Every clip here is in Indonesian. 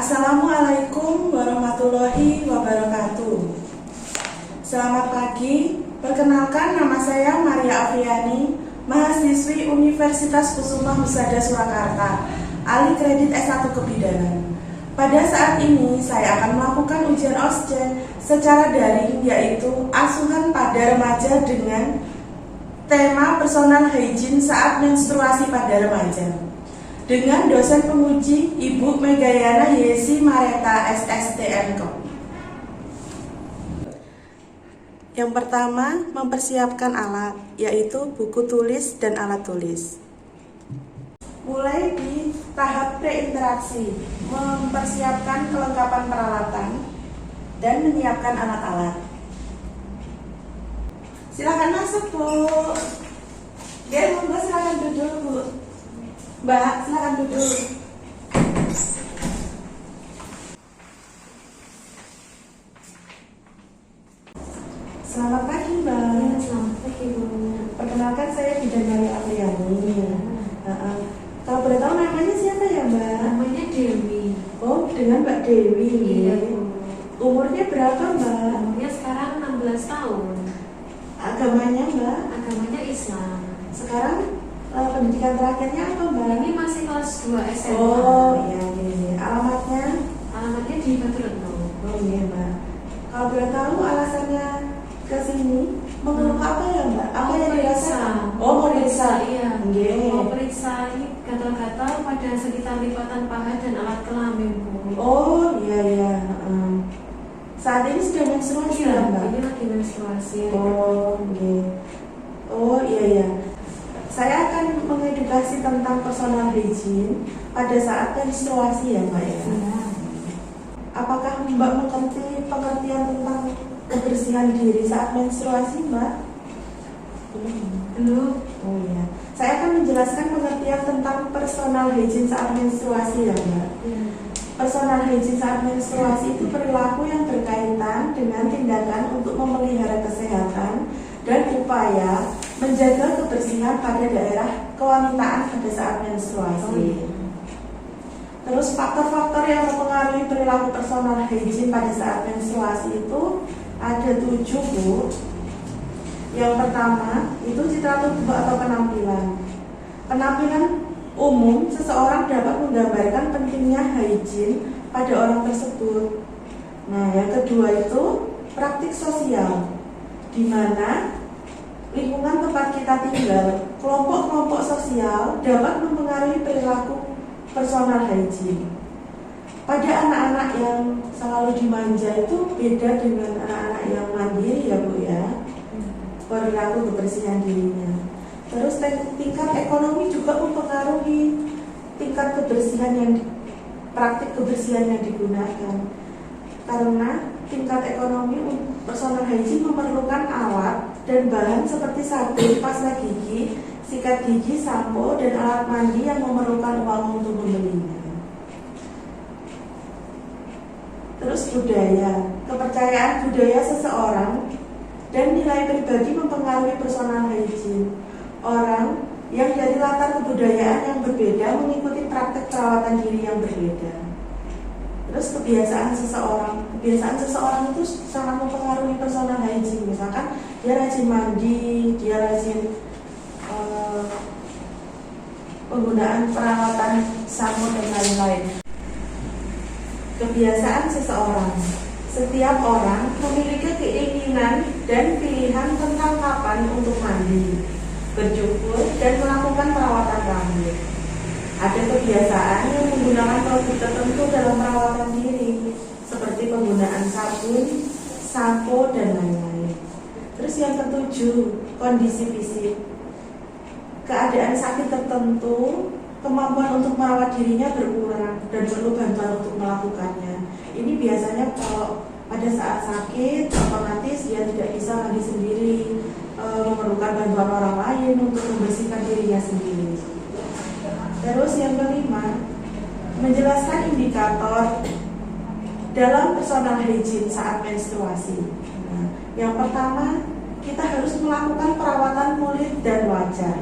Assalamualaikum warahmatullahi wabarakatuh. Selamat pagi, perkenalkan nama saya Maria Afriani, mahasiswi Universitas Kusuma Husada Surakarta, alih kredit S1 Kebidanan. Pada saat ini saya akan melakukan ujian OSCE secara daring, yaitu asuhan pada remaja dengan tema personal hygiene saat menstruasi pada remaja, dengan dosen penguji Ibu Megayana Yesi Mareta SSTMK. Yang pertama, mempersiapkan alat, yaitu buku tulis dan alat tulis. Mulai di tahap preinteraksi, mempersiapkan kelengkapan peralatan dan menyiapkan alat-alat. Silakan masuk, Bu. Monggo silakan duduk, Bu. Mbak, silakan duduk. Selamat pagi, Mbak. Selamat pagi, Bu. Perkenalkan, saya Bidadari Afriani. Kalau boleh tahu namanya siapa ya, Mbak? Namanya Dewi. Oh, dengan Mbak Dewi. Iya, Bu. Umurnya berapa, Mbak? Umurnya sekarang 16 tahun. Agamanya, Mbak? Agamanya Islam. Sekarang pendidikan terakhirnya apa, Mbak? Ini masih kelas 2 SMA. Oh, iya, iya. Alamatnya? Alamatnya di Batu Retno. Oh, iya, Mbak. Kalau boleh tahu alasannya ke sini mengeluh apa ya, Mbak? Apa yang dirasakan? Oh, mau periksa. Iya. Nggih. Mau periksa ini gatal-gatal pada sekitar lipatan paha dan alat kelamin, Bu. Oh, iya, iya. Saat ini sudah menstruasi ya, Mbak? Ini lagi menstruasi. Oh, nggih. Oh, iya, iya. Saya akan mengedukasi tentang personal hygiene pada saat menstruasi ya, Mbak ya. Apakah Mbak mengerti pengertian tentang kebersihan diri saat menstruasi, Mbak? Belum. Oh iya. Saya akan menjelaskan pengertian tentang personal hygiene saat menstruasi ya, Mbak. Personal hygiene saat menstruasi itu perilaku yang berkaitan dengan tindakan untuk memelihara kesehatan dan upaya menjaga kebersihan pada daerah kewanitaan pada saat menstruasi. Terus faktor-faktor yang mempengaruhi perilaku personal hygiene pada saat menstruasi itu ada 7, Bu. Yang pertama itu citra tubuh atau penampilan. Penampilan umum seseorang dapat menggambarkan pentingnya hygiene pada orang tersebut. Nah, yang kedua itu praktik sosial, di mana lingkungan tempat kita tinggal, kelompok-kelompok sosial dapat mempengaruhi perilaku personal hygiene. Pada anak-anak yang selalu dimanja itu beda dengan anak-anak yang mandiri ya, Bu ya, perilaku kebersihan dirinya. Terus tingkat ekonomi juga mempengaruhi tingkat kebersihan praktik kebersihan yang digunakan. Karena tingkat ekonomi personal hygiene memerlukan alat dan bahan seperti sabun, pasta gigi, sikat gigi, sampo, dan alat mandi yang memerlukan uang untuk membelinya. Terus budaya, kepercayaan budaya seseorang dan nilai pribadi mempengaruhi personal hygiene. Orang yang dari latar kebudayaan yang berbeda mengikuti praktek perawatan diri yang berbeda. Terus kebiasaan seseorang itu sangat mempengaruhi personal hygiene. Misalkan dia rajin mandi, dia rajin penggunaan perawatan sampo dan lain-lain. Kebiasaan seseorang. Setiap orang memiliki keinginan dan pilihan tentang kapan untuk mandi, bercukur, dan melakukan perawatan rambut. Ada kebiasaan yang menggunakan produk tertentu dalam perawatan diri, seperti penggunaan sabun, sampo, dan lain-lain. Terus yang ketujuh, kondisi fisik. Keadaan sakit tertentu, kemampuan untuk merawat dirinya berkurang dan perlu bantuan untuk melakukannya. Ini biasanya kalau pada saat sakit, otomatis dia tidak bisa mandi sendiri, memerlukan bantuan orang lain untuk membersihkan dirinya sendiri. Terus yang kelima, menjelaskan indikator dalam personal hygiene saat menstruasi. Nah, yang pertama, kita harus melakukan perawatan kulit dan wajah.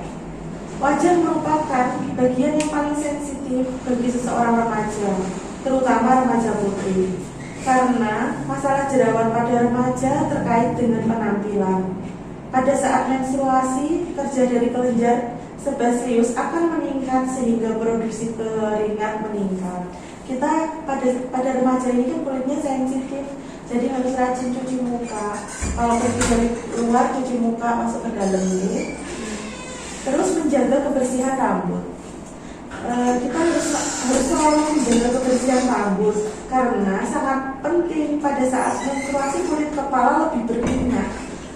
Wajah merupakan bagian yang paling sensitif bagi seseorang remaja, terutama remaja putri. Karena masalah jerawat pada remaja terkait dengan penampilan. Pada saat menstruasi, kerja dari kelenjar sebaseus akan meningkat sehingga produksi keringat meningkat. Kita pada remaja ini kan kulitnya sensitif, jadi harus rajin cuci muka. Kalau pergi dari luar cuci muka, masuk ke dalam ini. Terus menjaga kebersihan rambut. Kita harus selalu menjaga kebersihan rambut karena sangat penting pada saat menstruasi kulit kepala lebih berminyak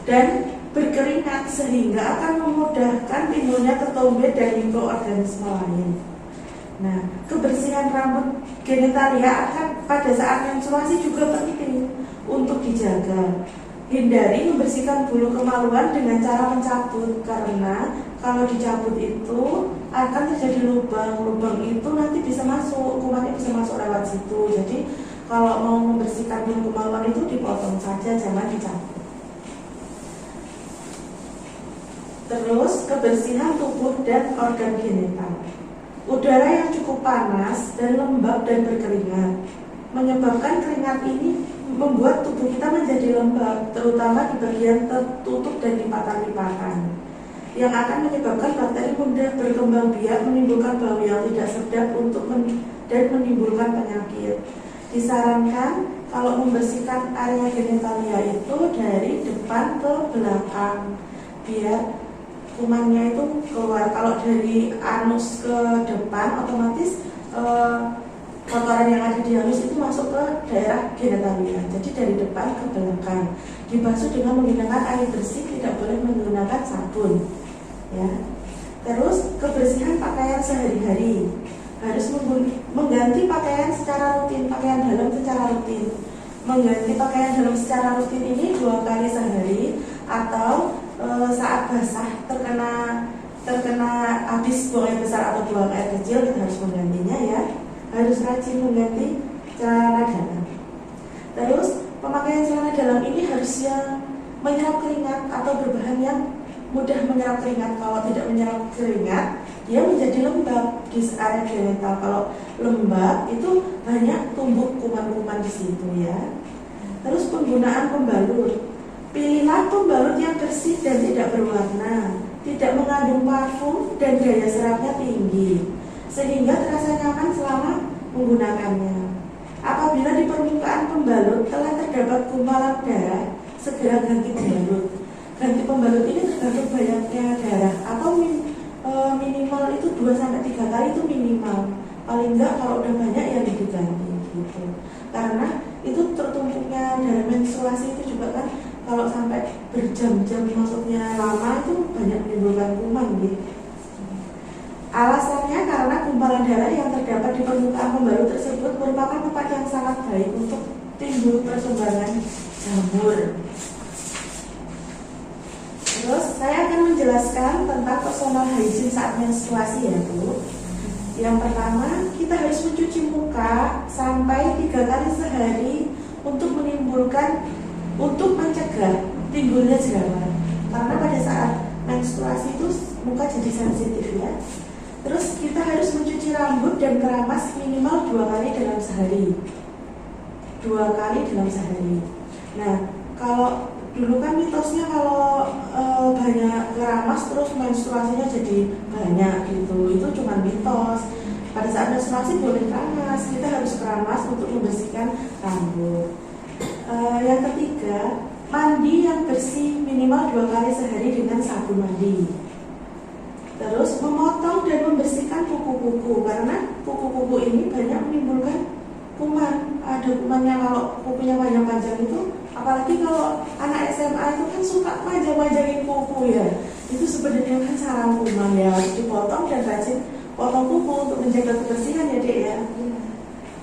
dan berkeringat sehingga akan memudahkan timbulnya ketombe dan mikroorganisme lain. Nah, kebersihan rambut genitalia akan pada saat menstruasi juga penting untuk dijaga. Hindari membersihkan bulu kemaluan dengan cara mencabut karena kalau dicabut itu akan terjadi lubang. Lubang itu nanti bisa masuk, kumannya bisa masuk lewat situ. Jadi kalau mau membersihkan bulu kemaluan itu dipotong saja, jangan dicabut. Terus kebersihan tubuh dan organ genital. Udara yang cukup panas dan lembab dan berkeringat menyebabkan keringat ini membuat tubuh kita menjadi lembab, terutama di bagian tertutup dan lipatan-lipatan, yang akan menyebabkan bakteri mudah berkembang biak, menimbulkan bau yang tidak sedap dan menimbulkan penyakit. Disarankan kalau membersihkan area genitalia itu dari depan ke belakang, biar kumannya itu keluar. Kalau dari anus ke depan, otomatis kotoran yang ada di anus itu masuk ke daerah genitalia. Jadi dari depan ke belakang. Dibasuh dengan menggunakan air bersih, tidak boleh menggunakan sabun. Ya. Terus kebersihan pakaian sehari-hari. Harus mengganti pakaian secara rutin, pakaian dalam secara rutin. Mengganti pakaian dalam secara rutin ini 2 kali sehari atau saat basah terkena habis buang air besar atau buang air kecil, kita harus menggantinya ya. Harus rajin mengganti celana dalam. Terus pemakaian celana dalam ini harus yang menyerap keringat atau berbahan yang mudah menyerap keringat. Kalau tidak menyerap keringat, dia menjadi lembab di area genital. Kalau lembab itu banyak tumbuh kuman-kuman di situ ya. Terus penggunaan pembalut. Pilihlah pembalut yang bersih dan tidak berwarna, tidak mengandung parfum dan daya serapnya tinggi, sehingga terasa nyaman selama menggunakannya. Apabila di permukaan pembalut telah terdapat gumpalan darah, segera ganti pembalut. Ganti pembalut ini tergantung banyaknya darah, atau minimal itu 2-3 kali itu minimal. Paling enggak kalau udah banyak ya diganti gitu. Karena itu tertumpuknya darah menstruasi itu juga kan kalau sampai berjam-jam maksudnya lama itu banyak menimbulkan kuman gitu. Alasannya karena gumpalan darah yang terdapat di permukaan pembalut tersebut merupakan tempat yang sangat baik untuk timbul persumbangan jamur. Terus saya akan menjelaskan tentang personal hygiene saat menstruasi ya Bu. Yang pertama, kita harus mencuci muka sampai 3 kali sehari untuk mencegah timbulnya jerawat. Karena pada saat menstruasi itu muka jadi sensitif ya. Terus kita harus mencuci rambut dan keramas minimal 2 kali dalam sehari. 2 kali dalam sehari. Nah, kalau dulu kan mitosnya kalau banyak keramas terus menstruasinya jadi banyak gitu. Itu cuma mitos. Pada saat menstruasi boleh keramas, kita harus keramas untuk membersihkan rambut. Yang ketiga, mandi yang bersih minimal 2 kali sehari dengan sabun mandi. Terus memotong dan membersihkan kuku-kuku, karena kuku-kuku ini banyak menimbulkan kuman. Ada kumannya kalau kukunya panjang-panjang itu, apalagi kalau anak SMA itu kan suka panjang-panjangin kuku ya. Itu sebenarnya kan sarang kuman ya, harus dipotong dan rajin potong kuku untuk menjaga kebersihan ya Dek ya.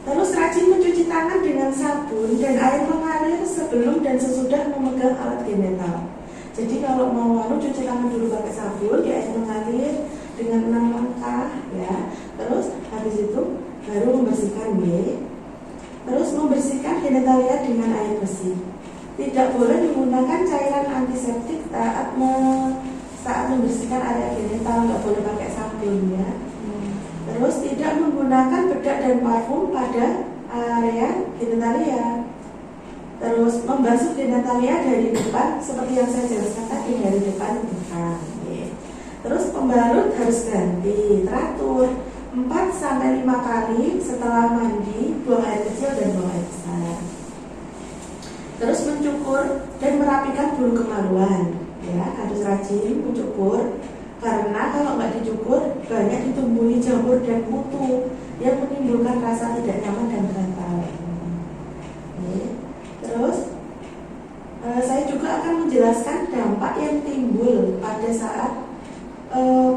Terus rajin mencuci tangan dengan sabun dan air mengalir sebelum dan sesudah memegang alat genital. Jadi kalau mau cuci tangan dulu pakai sabun, di air mengalir dengan 6 langkah ya. Terus habis itu baru membersihkan Terus membersihkan genitalia dengan air bersih. Tidak boleh menggunakan cairan antiseptik saat membersihkan area genital, nggak boleh pakai sabun ya. Terus tidak menggunakan bedak dan parfum pada genitalia. Terus membasuh genitalia dari depan seperti yang saya jelaskan tadi, dari depan ke belakang. Terus pembalut harus ganti, teratur 4-5 kali setelah mandi, buang air kecil dan buang air besar. Terus mencukur dan merapikan bulu kemaluan, ya harus rajin mencukur karena kalau nggak dicukur banyak ditumbuhi jamur dan kutu yang menimbulkan rasa tidak nyaman dan gatal. Terus saya juga akan menjelaskan dampak yang timbul pada saat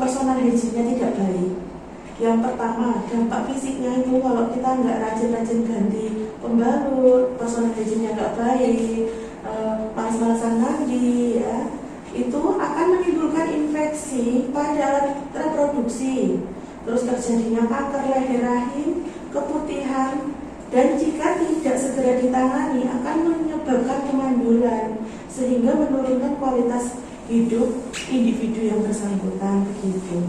personal hygiene-nya tidak baik. Yang pertama, dampak fisiknya itu kalau kita nggak rajin-rajin ganti pembalut, personal hygiene-nya nggak baik, malas-malasan mandi, ya, itu akan menimbulkan infeksi pada alat reproduksi. Terus terjadinya kanker leher rahim, keputihan, dan jika tidak segera ditangani akan menyebabkan kemandulan sehingga menurunkan kualitas hidup individu yang bersangkutan begitu.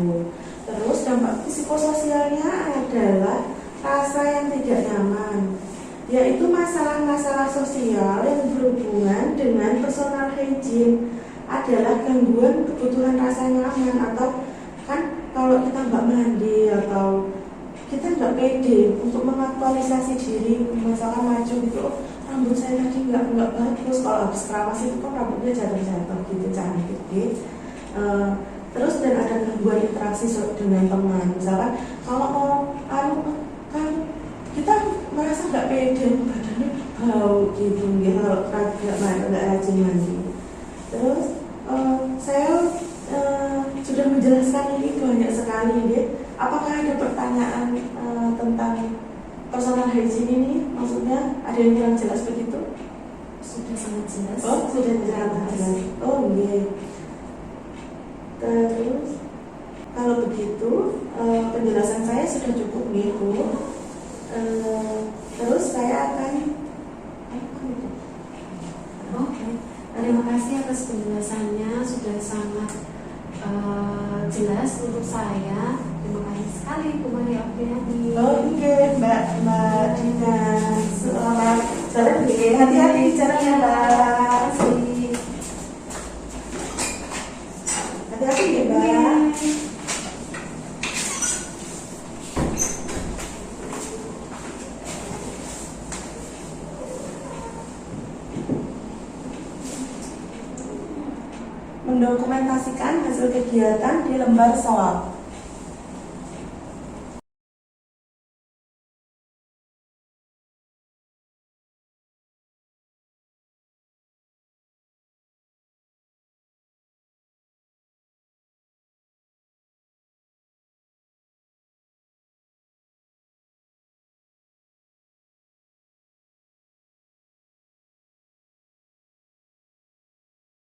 Terus dampak psikososialnya adalah rasa yang tidak nyaman, yaitu masalah-masalah sosial yang berhubungan dengan personal hygiene adalah gangguan kebutuhan rasa nyaman, atau kan kalau kita nggak mandi atau kita nggak pede untuk mengaktualisasi diri, misalkan maju gitu, oh, rambut saya tadi nggak bagus, kalau habis keramas itu kan rambutnya jatuh-jatuh gitu, cantik gitu. Terus dan ada gangguan interaksi dengan teman, misalkan kalau mau kan kita merasa nggak pede, badannya bau gitu, kalau nggak rajin mandi. Terus saya sudah menjelaskan ini banyak sekali, gitu. Apakah ada pertanyaan tentang personal hygiene ini? Maksudnya ada yang kurang jelas begitu? Sudah sangat jelas. Oh, sudah jelas. Oh, iya. Terus kalau begitu penjelasan saya sudah cukup nih, Bu. Terus saya akan Oke. Terima kasih atas penjelasannya, sudah sangat jelas untuk saya. Terima kasih sekali Bu Maria Opriani. Oke, Mbak Dina. Selamat jalan, hati-hati jalannya, Mbak. Hati-hati ya, Mbak. Mendokumentasikan hasil kegiatan di lembar soal.